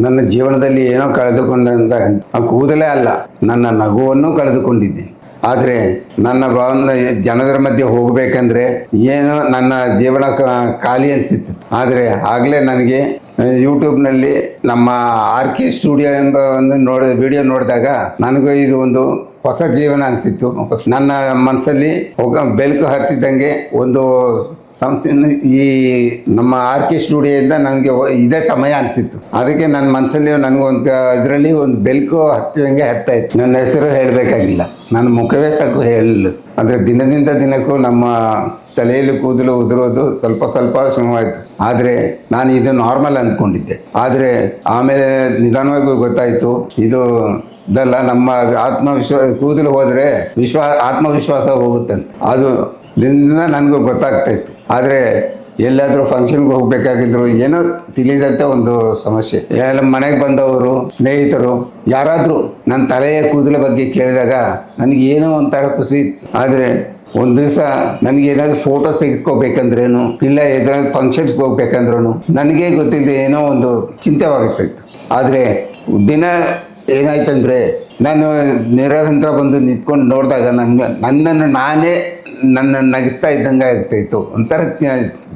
ನನ್ನ ಜೀವನದಲ್ಲಿ ಏನೋ ಕಳೆದುಕೊಂಡಂತ ಕೂದಲೇ ಅಲ್ಲ, ನನ್ನ ನಗುವನ್ನು ಕಳೆದುಕೊಂಡಿದ್ದೀನಿ. ಆದರೆ ನನ್ನ ಭಾವನೆ ಜನರ ಮಧ್ಯೆ ಹೋಗಬೇಕಂದ್ರೆ ಏನೋ ನನ್ನ ಜೀವನ ಖಾಲಿ ಅನಿಸಿತ್ತು. ಆದರೆ ಆಗಲೇ ನನಗೆ ಯೂಟ್ಯೂಬ್ನಲ್ಲಿ ನಮ್ಮ RK ಸ್ಟುಡಿಯೋ ಎಂಬ ಒಂದು ವಿಡಿಯೋ ನೋಡಿದಾಗ ನನಗೂ ಇದು ಒಂದು ಹೊಸ ಜೀವನ ಅನಿಸಿತ್ತು. ನನ್ನ ಮನಸ್ಸಲ್ಲಿ ಬೆಳಕು ಹತ್ತಿದ್ದಂಗೆ ಒಂದು ಈ ನಮ್ಮ RK ಸ್ಟುಡಿಯೋದಿಂದ ನನಗೆ ಇದೇ ಸಮಯ ಅನಿಸಿತ್ತು. ಅದಕ್ಕೆ ನನ್ನ ಮನಸ್ಸಲ್ಲಿ ನನಗೊಂದು ಇದರಲ್ಲಿ ಒಂದು ಬೆಳಕು ಹತ್ತಿದಂಗೆ ಹತ್ತಾ ಇತ್ತು. ನನ್ನ ಹೆಸರು ಹೇಳಬೇಕಾಗಿಲ್ಲ, ನನ್ನ ಮುಖವೇ ಸಾಕು ಹೇಳಲು. ಅಂದರೆ ದಿನದಿಂದ ದಿನಕ್ಕೂ ನಮ್ಮ ತಲೆಯಲ್ಲಿ ಕೂದಲು ಉದುರೋದು ಸ್ವಲ್ಪ ಶುರುವಾಯಿತು. ಆದರೆ ನಾನು ಇದು ನಾರ್ಮಲ್ ಅಂದ್ಕೊಂಡಿದ್ದೆ. ಆದರೆ ಆಮೇಲೆ ನಿಧಾನವಾಗಿ ಗೊತ್ತಾಯಿತು ಇದಲ್ಲ, ನಮ್ಮ ಕೂದಲು ಹೋದರೆ ಆತ್ಮವಿಶ್ವಾಸ ಹೋಗುತ್ತಂತೆ. ಅದು ದಿನದಿಂದ ನನಗೂ ಗೊತ್ತಾಗ್ತಾ ಇತ್ತು. ಆದರೆ ಎಲ್ಲಾದರೂ ಫಂಕ್ಷನ್ಗೆ ಹೋಗಬೇಕಾಗಿದ್ರು ಏನೋ ತಿಳಿದಂತೆ ಒಂದು ಸಮಸ್ಯೆ. ಎಲ್ಲ ಮನೆಗೆ ಬಂದವರು, ಸ್ನೇಹಿತರು ಯಾರಾದರೂ ನನ್ನ ತಲೆಯ ಕೂದಲ ಬಗ್ಗೆ ಕೇಳಿದಾಗ ನನಗೆ ಏನೋ ಒಂಥರ ಖುಷಿ ಇತ್ತು. ಆದರೆ ಒಂದು ದಿವಸ ನನಗೆ ಏನಾದರೂ ಫೋಟೋಸ್ ತೆಗೆಸ್ಕೋಬೇಕಂದ್ರೇನು, ಇಲ್ಲ ಏನಾದ್ರು ಫಂಕ್ಷನ್ಸ್ಗೆ ಹೋಗ್ಬೇಕಂದ್ರೂ ನನಗೇ ಗೊತ್ತಿಲ್ಲದೆ ಏನೋ ಒಂದು ಚಿಂತೆವಾಗುತ್ತಿತ್ತು. ಆದರೆ ದಿನ ಏನಾಯ್ತಂದರೆ ನಾನು ಮಿರರ್ ಹತ್ರ ಬಂದು ನಿಂತ್ಕೊಂಡು ನೋಡಿದಾಗ ನನ್ನನ್ನು ನಾನೇ ನಗಿಸ್ತಾ ಇದ್ದಂಗೆ ಆಗ್ತಾಯಿತ್ತು. ಒಂಥರ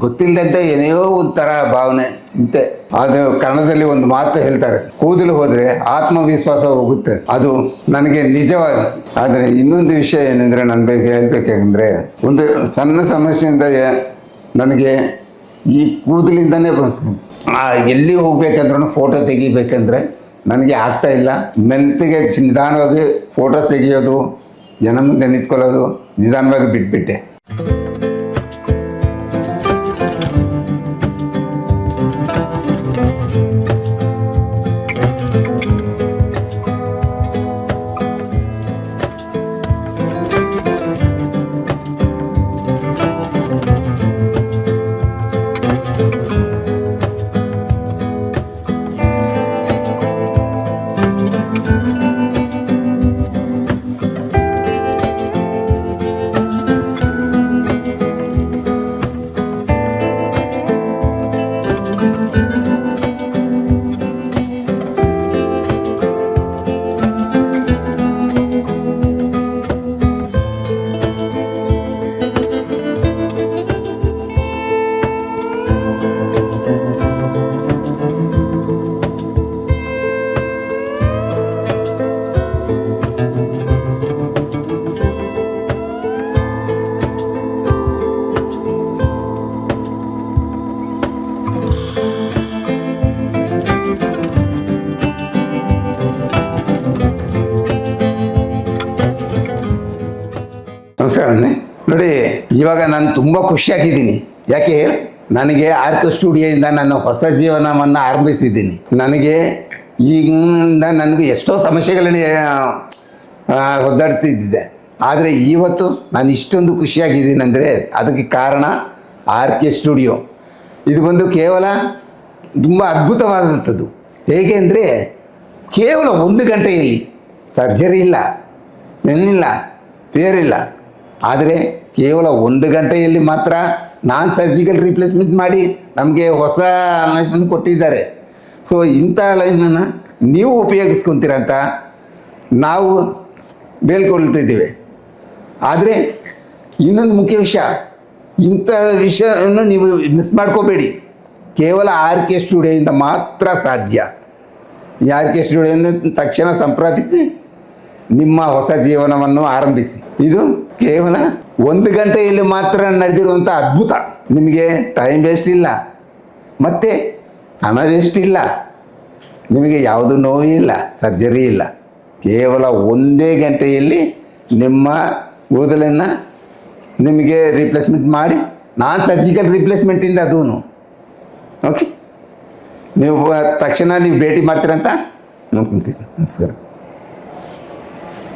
ಗೊತ್ತಿಲ್ಲದಂತೆ ಏನೋ ಒಂಥರ ಭಾವನೆ, ಚಿಂತೆ. ಅದು ಕನ್ನಡದಲ್ಲಿ ಒಂದು ಮಾತು ಹೇಳ್ತಾರೆ, ಕೂದಲು ಹೋದರೆ ಆತ್ಮವಿಶ್ವಾಸ ಹೋಗುತ್ತೆ. ಅದು ನನಗೆ ನಿಜವಾಗಿ. ಆದರೆ ಇನ್ನೊಂದು ವಿಷಯ ಏನೆಂದರೆ ನಾನು ಹೇಳಬೇಕೆಂದರೆ, ಒಂದು ಸಣ್ಣ ಸಮಸ್ಯೆಯಿಂದ ನನಗೆ ಈ ಕೂದಲಿಂದನೇ ಎಲ್ಲಿ ಹೋಗ್ಬೇಕಂದ್ರೂ ಫೋಟೋ ತೆಗಿಬೇಕಂದ್ರೆ ನನಗೆ ಆಗ್ತಾಯಿಲ್ಲ. ಮೆಲ್ತಿಗೆ ನಿಧಾನವಾಗಿ ಫೋಟೋ ತೆಗೆಯೋದು, ಜನ ಮುಂದೆ ನಿಂತ್ಕೊಳ್ಳೋದು ನಿಧಾನವಾಗಿ ಬಿಟ್ಬಿಟ್ಟೆ. ನಮಸ್ಕಾರನೇ. ನೋಡಿ, ಇವಾಗ ನಾನು ತುಂಬ ಖುಷಿಯಾಗಿದ್ದೀನಿ. ಯಾಕೆ ಹೇಳಿ, ನನಗೆ RK ಸ್ಟುಡಿಯೋಯಿಂದ ನನ್ನ ಹೊಸ ಜೀವನವನ್ನು ಆರಂಭಿಸಿದ್ದೀನಿ. ನನಗೆ ಈಗಿಂದ ನನಗೆ ಎಷ್ಟೋ ಸಮಸ್ಯೆಗಳನ್ನ ಒದ್ದಾಡ್ತಿದ್ದೆ. ಆದರೆ ಇವತ್ತು ನಾನು ಇಷ್ಟೊಂದು ಖುಷಿಯಾಗಿದ್ದೀನಿ ಅಂದರೆ ಅದಕ್ಕೆ ಕಾರಣ RK ಸ್ಟುಡಿಯೋ. ಇದು ಬಂದು ಕೇವಲ ತುಂಬ ಅದ್ಭುತವಾದಂಥದ್ದು. ಹೇಗೆ ಅಂದರೆ ಕೇವಲ 1 ಗಂಟೆಯಲ್ಲಿ ಸರ್ಜರಿ ಇಲ್ಲ, ಏನಿಲ್ಲ, ಪೇರಿಲ್ಲ. ಆದರೆ ಕೇವಲ 1 ಗಂಟೆಯಲ್ಲಿ ಮಾತ್ರ ಸರ್ಜಿಕಲ್ ರಿಪ್ಲೇಸ್ಮೆಂಟ್ ಮಾಡಿ ನಮಗೆ ಹೊಸ ಲೈಫನ್ನು ಕೊಟ್ಟಿದ್ದಾರೆ. ಸೊ ಇಂಥ ಲೈಫನ್ನು ನೀವು ಉಪಯೋಗಿಸ್ಕೊತೀರಂತ ನಾವು ಬೇಳ್ಕೊಳ್ತಿದ್ದೀವಿ. ಆದರೆ ಇನ್ನೊಂದು ಮುಖ್ಯ ವಿಷಯ, ಇಂಥ ವಿಷಯವನ್ನು ನೀವು ಮಿಸ್ ಮಾಡ್ಕೋಬೇಡಿ. ಕೇವಲ RK ಸ್ಟುಡಿಯೋಯಿಂದ ಮಾತ್ರ ಸಾಧ್ಯ. ಈ RK ಸ್ಟುಡಿಯೋದಿಂದ ತಕ್ಷಣ ಸಂಪ್ರದಿಸಿ ನಿಮ್ಮ ಹೊಸ ಜೀವನವನ್ನು ಆರಂಭಿಸಿ. ಇದು ಕೇವಲ 1 ಗಂಟೆಯಲ್ಲಿ ಮಾತ್ರ ನಡೆದಿರುವಂಥ ಅದ್ಭುತ. ನಿಮಗೆ ಟೈಮ್ ವೇಸ್ಟ್ ಇಲ್ಲ, ಮತ್ತು ಹಣ ವೇಸ್ಟ್ ಇಲ್ಲ, ನಿಮಗೆ ಯಾವುದು ನೋವು ಇಲ್ಲ, ಸರ್ಜರಿ ಇಲ್ಲ. ಕೇವಲ 1 ಗಂಟೆಯಲ್ಲಿ ನಿಮ್ಮ ಕೂದಲನ್ನು ನಿಮಗೆ ರಿಪ್ಲೇಸ್ಮೆಂಟ್ ಮಾಡಿ, ಸರ್ಜಿಕಲ್ ರಿಪ್ಲೇಸ್ಮೆಂಟಿಂದ ಅದೂ ಓಕೆ. ನೀವು ತಕ್ಷಣ ನೀವು ಭೇಟಿ ಮಾಡ್ತೀರಂತ ನೋಡ್ಕೊತೀನಿ. ನಮಸ್ಕಾರ.